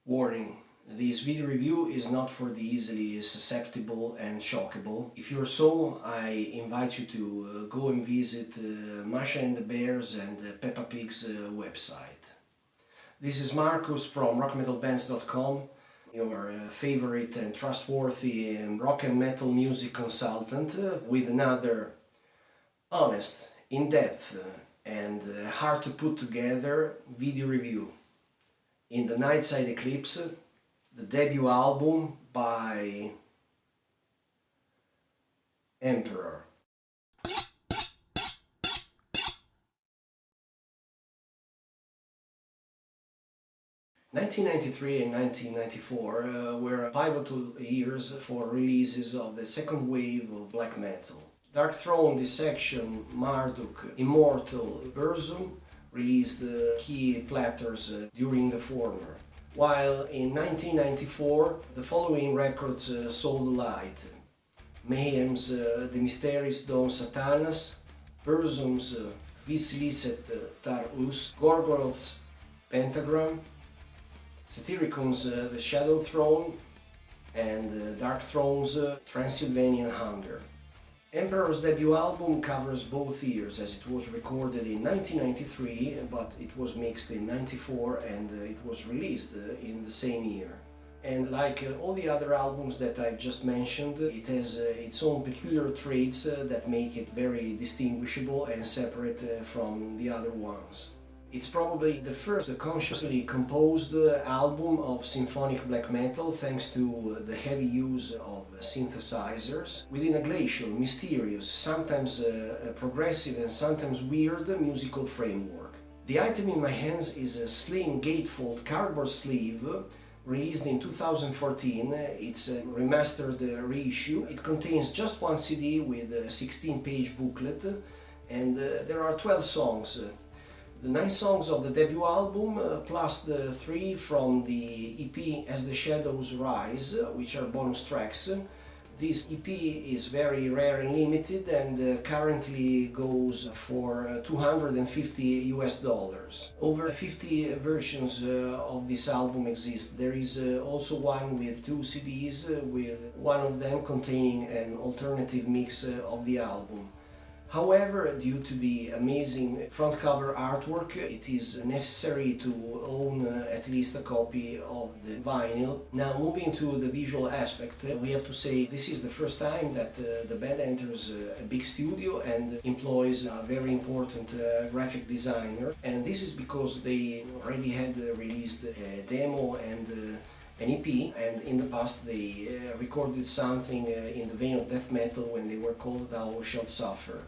Warning: this video review is not for the easily susceptible and shockable. If you're so, I invite you to go and visit Masha and the Bears and Peppa Pig's website. This is Marcus from rockmetalbands.com, your favorite and trustworthy rock and metal music consultant, with another honest, in-depth and hard to put together video review. In the Nightside Eclipse, the debut album by Emperor. (1993 and 1994 were pivotal years for releases of the second wave of black metal. Dark Throne, Dissection, Marduk, Immortal, Burzum released key platters during the former, while in 1994 the following records saw the light: Mayhem's De Mysteris Dom Satanas, Burzum's Vis Licet Tar Us, Gorgoroth's Pentagram, Satyricon's The Shadow Throne, and Dark Throne's Transylvanian Hunger. Emperor's debut album covers both years, as it was recorded in 1993, but it was mixed in 94 and it was released in the same year. And like all the other albums that I've just mentioned, it has its own peculiar traits that make it very distinguishable and separate from the other ones. It's probably the first consciously composed album of symphonic black metal, thanks to the heavy use of synthesizers, within a glacial, mysterious, sometimes progressive and sometimes weird musical framework. The item in my hands is a slim gatefold cardboard sleeve, released in 2014. It's a remastered reissue. It contains just one CD with a 16-page booklet, and there are 12 songs. The 9 songs of the debut album, plus the 3 from the EP As the Shadows Rise, which are bonus tracks. This EP is very rare and limited and currently goes for $250 US. Over 50 versions of this album exist. There is also one with 2 CDs, with one of them containing an alternative mix of the album. However, due to the amazing front cover artwork, it is necessary to own at least a copy of the vinyl. Now, moving to the visual aspect, we have to say this is the first time that the band enters a big studio and employs a very important graphic designer, and this is because they already had released a demo and an EP, and in the past they recorded something in the vein of death metal when they were called Thou Shalt Suffer.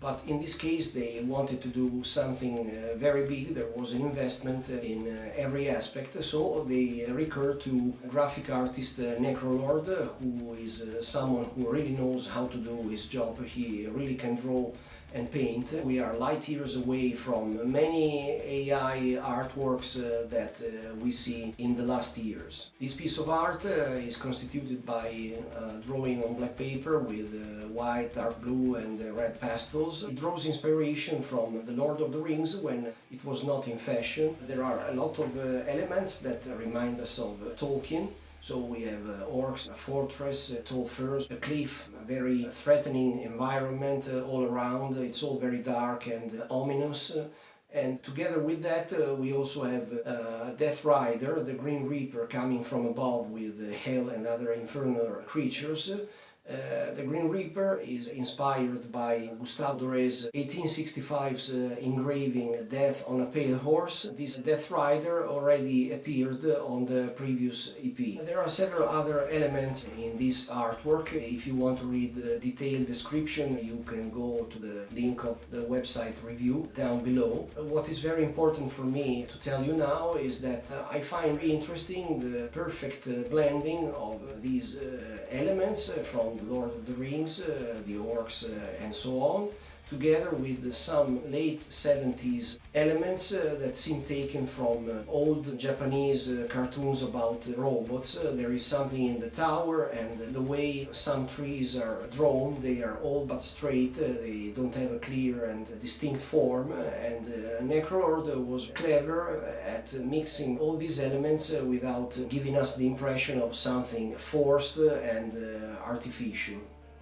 But in this case they wanted to do something very big. There was an investment in every aspect, so they recurred to graphic artist Necrolord, who is someone who really knows how to do his job. He really can draw and paint. We are light years away from many AI artworks that we see in the last years. This piece of art is constituted by drawing on black paper with white, dark blue and red pastels. It draws inspiration from The Lord of the Rings when it was not in fashion. There are a lot of elements that remind us of Tolkien. So we have orcs, a fortress, tall firs, a cliff, a very threatening environment all around. It's all very dark and ominous. And together with that we also have Death Rider, the Green Reaper, coming from above with hell and other infernal creatures. The Green Reaper is inspired by Gustave Doré's 1865's engraving Death on a Pale Horse. This Death Rider already appeared on the previous EP. There are several other elements in this artwork. If you want to read the detailed description, you can go to the link of the website review down below. What is very important for me to tell you now is that I find interesting the perfect blending of these elements from The Lord of the Rings, the orcs and so on, together with some late 70s elements that seem taken from old Japanese cartoons about robots. There is something in the tower, and the way some trees are drawn, they are all but straight, they don't have a clear and distinct form, and Necrolord was clever at mixing all these elements without giving us the impression of something forced and artificial.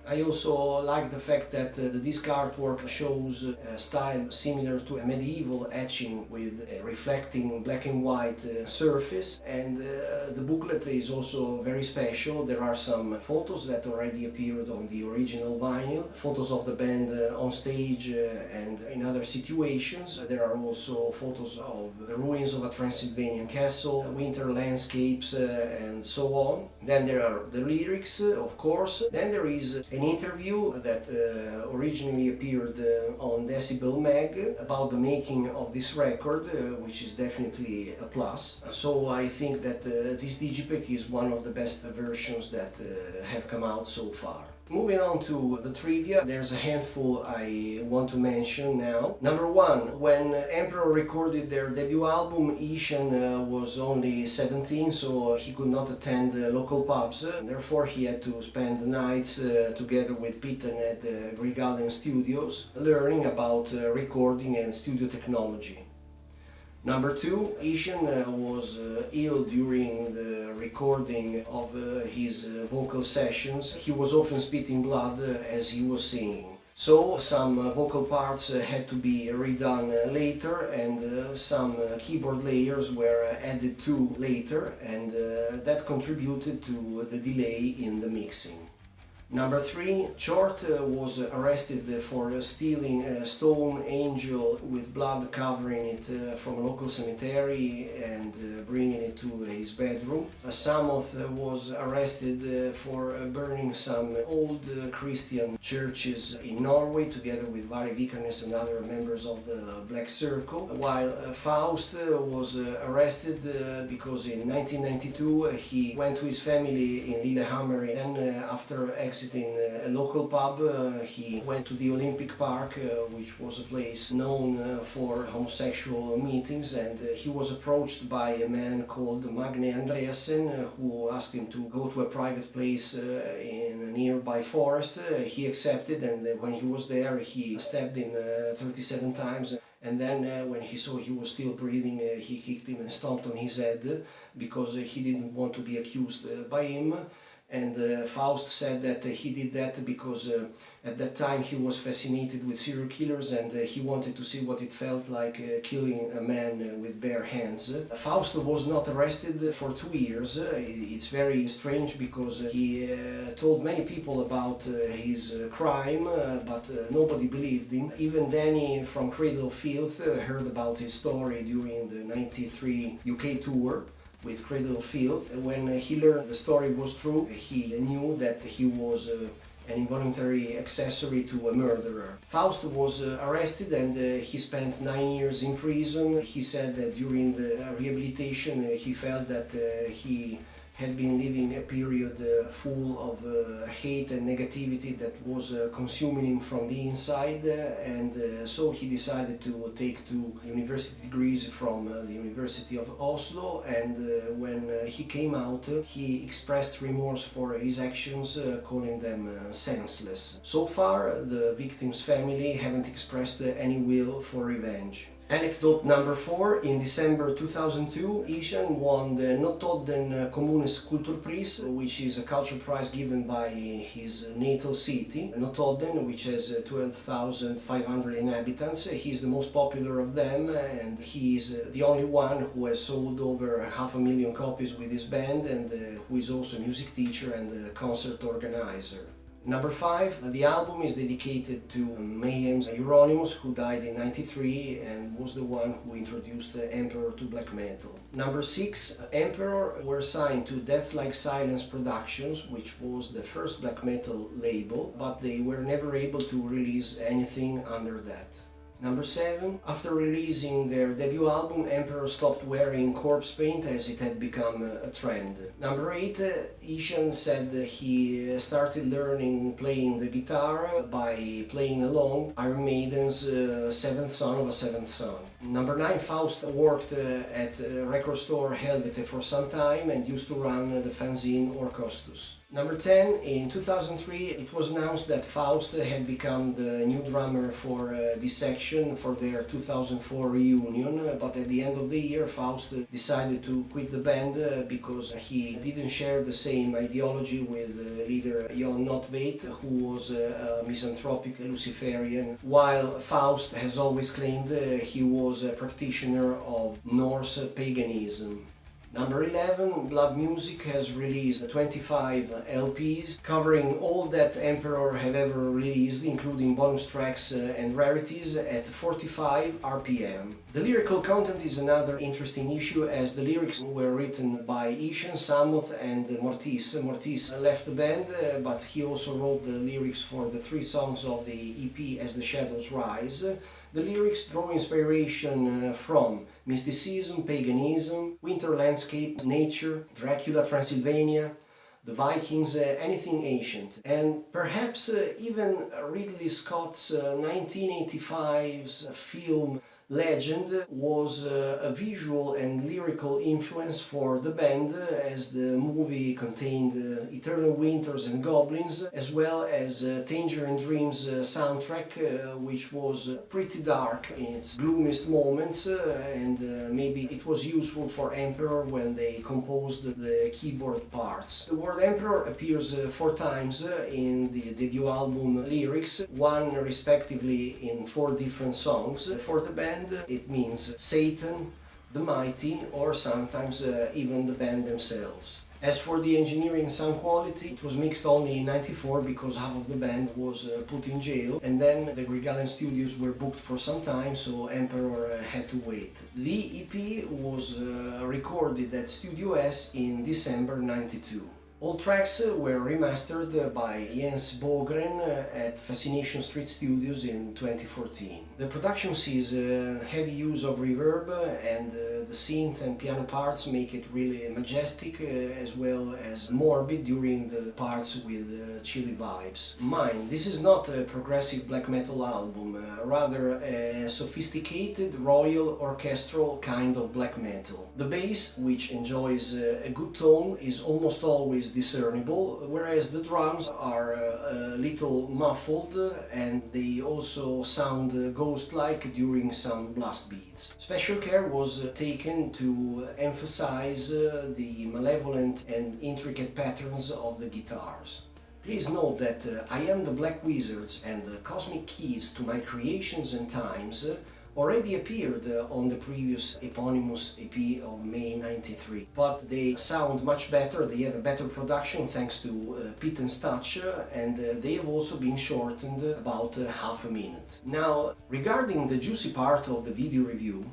I also like the fact that the disc artwork shows a style similar to a medieval etching with a reflecting black and white surface, and the booklet is also very special. There are some photos that already appeared on the original vinyl, photos of the band on stage and in other situations. There are also photos of the ruins of a Transylvanian castle, winter landscapes, and so on. Then there are the lyrics, of course. Then there is an interview that originally appeared on Decibel Mag about the making of this record, which is definitely a plus. So I think that this digipack is one of the best versions that have come out so far. Moving on to the trivia, there's a handful I want to mention now. Number one, when Emperor recorded their debut album, Eithun was only 17, so he could not attend local pubs. Therefore, he had to spend the nights together with Pitten at the Grigallen Studios, learning about recording and studio technology. Number two, Eithun was ill during the recording of his vocal sessions. He was often spitting blood as he was singing. So some vocal parts had to be redone later, and some keyboard layers were added to later, and that contributed to the delay in the mixing. Number three, Chort was arrested for stealing a stone angel with blood covering it from a local cemetery and bringing it to his bedroom. Samoth was arrested for burning some old Christian churches in Norway together with Vari Vikernes and other members of the Black Circle, while Faust was arrested because in 1992 he went to his family in Lillehammer, and after exiting a local pub, he went to the Olympic Park, which was a place known for homosexual meetings, and he was approached by a man called Magne Andreasen, who asked him to go to a private place in a nearby forest. He accepted, and when he was there, he stabbed him 37 times. And then when he saw he was still breathing, he kicked him and stomped on his head because he didn't want to be accused by him. And Faust said that he did that because at that time he was fascinated with serial killers, and he wanted to see what it felt like killing a man with bare hands. Faust was not arrested for 2 years. It's very strange because he told many people about his crime, but nobody believed him. Even Danny from Cradle of Filth heard about his story during the '93 UK tour with Cradle of Filth. When he learned the story was true, he knew that he was an involuntary accessory to a murderer. Faust was arrested, and he spent 9 years in prison. He said that during the rehabilitation he felt that he had been living a period full of hate and negativity that was consuming him from the inside, and so he decided to take 2 university degrees from the University of Oslo, and when he came out he expressed remorse for his actions, calling them senseless. So far the victim's family haven't expressed any will for revenge. Anecdote number 4. In December 2002, Eithun won the Notodden Kommunes Kulturpris, which is a culture prize given by his natal city, Notodden, which has 12,500 inhabitants. He is the most popular of them, and he is the only one who has sold over 500,000 copies with his band, and who is also a music teacher and a concert organizer. Number 5, the album is dedicated to Mayhem's Euronymous, who died in '93 and was the one who introduced Emperor to black metal. Number 6, Emperor were signed to Death Like Silence Productions, which was the first black metal label, but they were never able to release anything under that. Number 7. After releasing their debut album, Emperor stopped wearing corpse paint as it had become a trend. Number 8. Eithun said he started learning playing the guitar by playing along Iron Maiden's Seventh Son of a Seventh Son. Number 9. Faust worked at record store Helvete for some time and used to run the fanzine Orchostus. Number 10. In 2003 it was announced that Faust had become the new drummer for Dissection for their 2004 reunion, but at the end of the year Faust decided to quit the band because he didn't share the same ideology with leader Jon Notveit, who was a misanthropic Luciferian, while Faust has always claimed he was a practitioner of Norse paganism. Number 11. Blood Music has released 25 LPs covering all that Emperor have ever released, including bonus tracks and rarities at 45 RPM. The lyrical content is another interesting issue, as the lyrics were written by Eithun, Samoth and Mortiis. Mortiis left the band, but he also wrote the lyrics for the 3 songs of the EP As the Shadows Rise. The lyrics draw inspiration from mysticism, paganism, winter landscapes, nature, Dracula, Transylvania, the Vikings, anything ancient. And perhaps even Ridley Scott's 1985's film Legend was a visual and lyrical influence for the band, as the movie contained Eternal Winters and Goblins, as well as Tangerine Dream's soundtrack, which was pretty dark in its gloomiest moments, and maybe it was useful for Emperor when they composed the keyboard parts. The word Emperor appears 4 times in the debut album lyrics, one respectively in 4 different songs. For the band it means Satan, the mighty, or sometimes even the band themselves. As for the engineering sound quality, it was mixed only in '94 because half of the band was put in jail, and then the Grieghallen studios were booked for some time, so Emperor had to wait. The EP was recorded at Studio S in December '92. All tracks were remastered by Jens Bågren at Fascination Street Studios in 2014. The production sees heavy use of reverb, and the synth and piano parts make it really majestic as well as morbid during the parts with chilly vibes. Mind, this is not a progressive black metal album, rather a sophisticated, royal, orchestral kind of black metal. The bass, which enjoys a good tone, is almost always discernible, whereas the drums are a little muffled and they also sound ghost-like during some blast beats. Special care was taken to emphasize the malevolent and intricate patterns of the guitars. Please note that I Am the Black Wizards and the Cosmic Keys to My Creations and Times already appeared on the previous eponymous EP of May '93, but they sound much better, they have a better production thanks to Pitten's touch, and they have also been shortened about half a minute. Now, regarding the juicy part of the video review,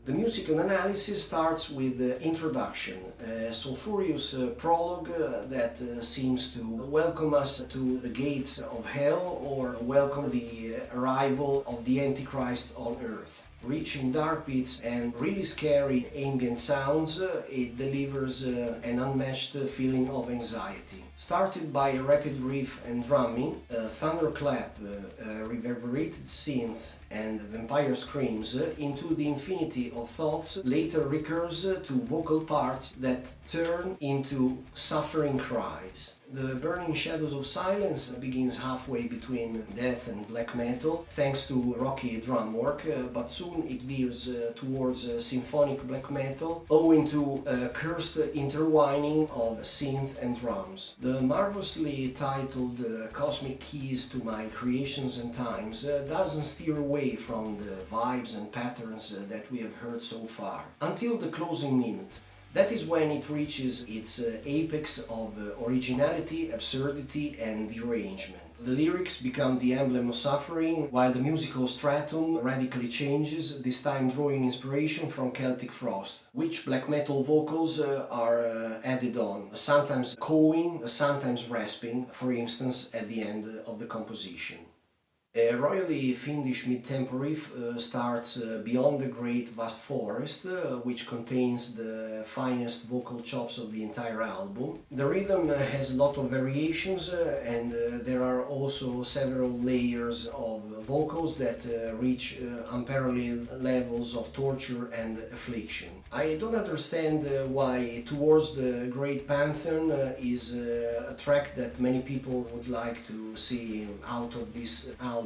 the musical analysis starts with the introduction, a sulphurous prologue that seems to welcome us to the gates of hell or welcome the arrival of the Antichrist on Earth. Rich in dark beats and really scary ambient sounds, it delivers an unmatched feeling of anxiety. Started by a rapid riff and drumming, a thunderclap, a reverberated synth, and vampire screams into the infinity of thoughts later recurs to vocal parts that turn into suffering cries. The Burning Shadows of Silence begins halfway between death and black metal thanks to rocky drum work, but soon it veers towards symphonic black metal owing to a cursed intertwining of synth and drums. The marvelously titled Cosmic Keys to My Creations and Times doesn't steer away from the vibes and patterns that we have heard so far, until the closing minute. That is when it reaches its apex of originality, absurdity and derangement. The lyrics become the emblem of suffering, while the musical stratum radically changes, this time drawing inspiration from Celtic frost, which black metal vocals are added on, sometimes cawing, sometimes rasping, for instance at the end of the composition. A royally fiendish mid-tempo riff starts beyond the great vast forest, which contains the finest vocal chops of the entire album. The rhythm has a lot of variations and there are also several layers of vocals that reach unparalleled levels of torture and affliction. I don't understand why Towards the Great Pantheon is a track that many people would like to see out of this album,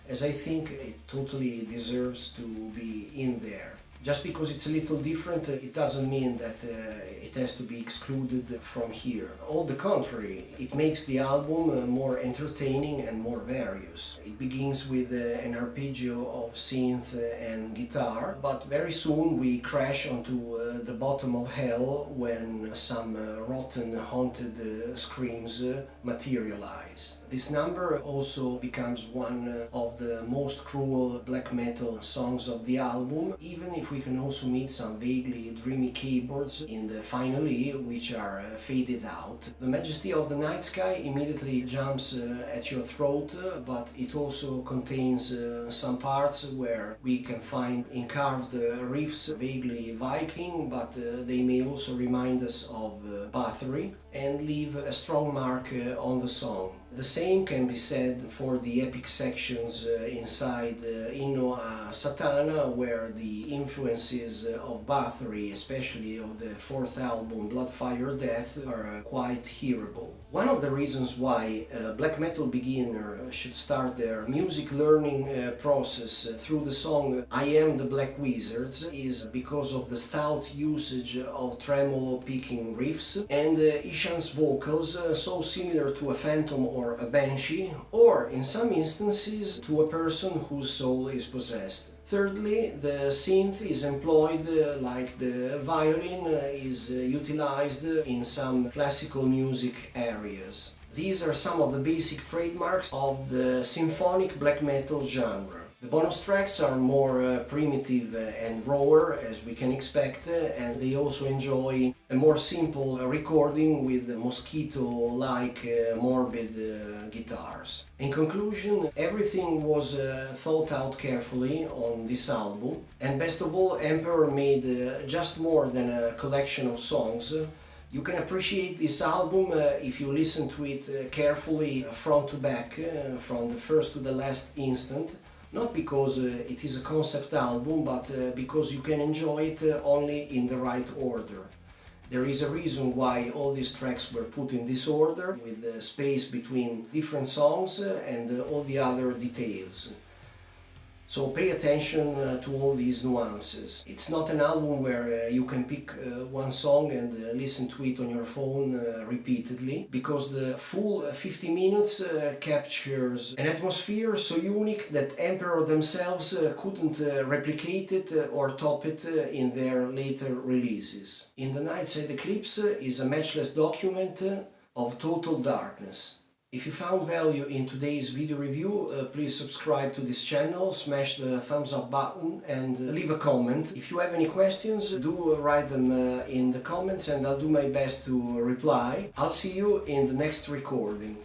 as I think it totally deserves to be in there. Just because it's a little different, it doesn't mean that it has to be excluded from here. On the contrary, it makes the album more entertaining and more various. It begins with an arpeggio of synth and guitar, but very soon we crash onto the bottom of hell when some rotten, haunted screams materialize. This number also becomes one of the most cruel black metal songs of the album, even if we can also meet some vaguely dreamy keyboards in the final E, which are faded out. The majesty of the night sky immediately jumps at your throat, but it also contains some parts where we can find encarved riffs, vaguely Viking, but they may also remind us of Bathory and leave a strong mark on the song. The same can be said for the epic sections inside Inno a Satana, where the influences of Bathory, especially of the fourth album Blood, Fire, Death, are quite hearable. One of the reasons why a black metal beginner should start their music learning process through the song I Am the Black Wizards is because of the stout usage of tremolo picking riffs and Ishan's vocals, so similar to a phantom or a banshee, or in some instances to a person whose soul is possessed. Thirdly, the synth is employed like the violin is utilized in some classical music areas. These are some of the basic trademarks of the symphonic black metal genre. The bonus tracks are more primitive and rawer, as we can expect, and they also enjoy a more simple recording with mosquito-like morbid guitars. In conclusion, everything was thought out carefully on this album, and best of all, Emperor made just more than a collection of songs. You can appreciate this album if you listen to it carefully front to back, from the first to the last instant. Not because it is a concept album, but because you can enjoy it only in the right order. There is a reason why all these tracks were put in this order, with space between different songs and all the other details. So pay attention to all these nuances. It's not an album where you can pick one song and listen to it on your phone repeatedly, because the full 50 minutes captures an atmosphere so unique that Emperor themselves couldn't replicate it or top it in their later releases. In the Nightside Eclipse is a matchless document of total darkness. If you found value in today's video review, please subscribe to this channel, smash the thumbs up button and leave a comment. If you have any questions, do write them in the comments and I'll do my best to reply. I'll see you in the next recording.